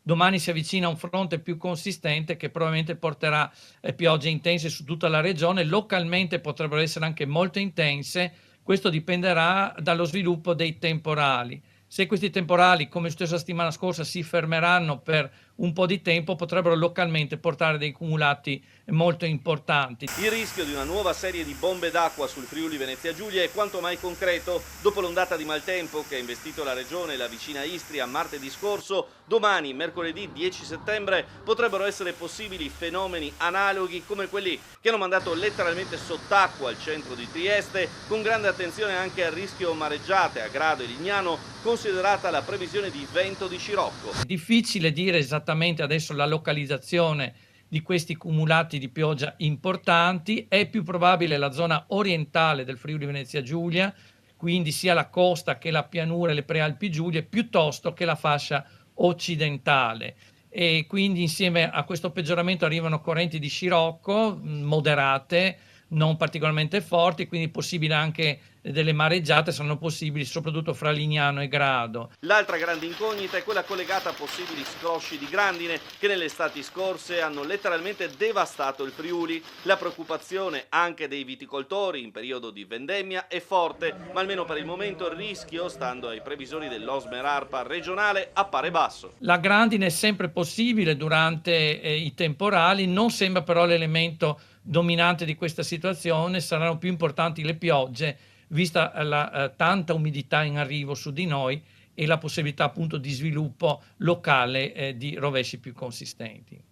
domani si avvicina un fronte più consistente che probabilmente porterà piogge intense su tutta la regione, localmente potrebbero essere anche molto intense, questo dipenderà dallo sviluppo dei temporali. Se questi temporali, come successo la settimana scorsa, si fermeranno per un po' di tempo, potrebbero localmente portare dei cumulati molto importanti. Il rischio di una nuova serie di bombe d'acqua sul Friuli Venezia Giulia è quanto mai concreto. Dopo l'ondata di maltempo che ha investito la regione e la vicina Istria martedì scorso, domani, mercoledì 10 settembre, potrebbero essere possibili fenomeni analoghi come quelli che hanno mandato letteralmente sott'acqua il centro di Trieste, con grande attenzione anche al rischio mareggiate a Grado e Lignano, considerata la previsione di vento di scirocco. È difficile dire esattamente adesso la localizzazione di questi cumulati di pioggia importanti, è più probabile la zona orientale del Friuli Venezia Giulia, quindi sia la costa che la pianura e le prealpi Giulie, piuttosto che la fascia occidentale. E quindi insieme a questo peggioramento arrivano correnti di scirocco moderate, non particolarmente forti, quindi possibile anche delle mareggiate, saranno possibili soprattutto fra Lignano e Grado. L'altra grande incognita è quella collegata a possibili scrosci di grandine che nelle estati scorse hanno letteralmente devastato il Friuli. La preoccupazione anche dei viticoltori in periodo di vendemmia è forte, ma almeno per il momento il rischio, stando ai previsori dell'Osmer ARPA regionale, appare basso. La grandine è sempre possibile durante i temporali, non sembra però l'elemento dominante di questa situazione, saranno più importanti le piogge, vista la tanta umidità in arrivo su di noi e la possibilità appunto di sviluppo locale di rovesci più consistenti.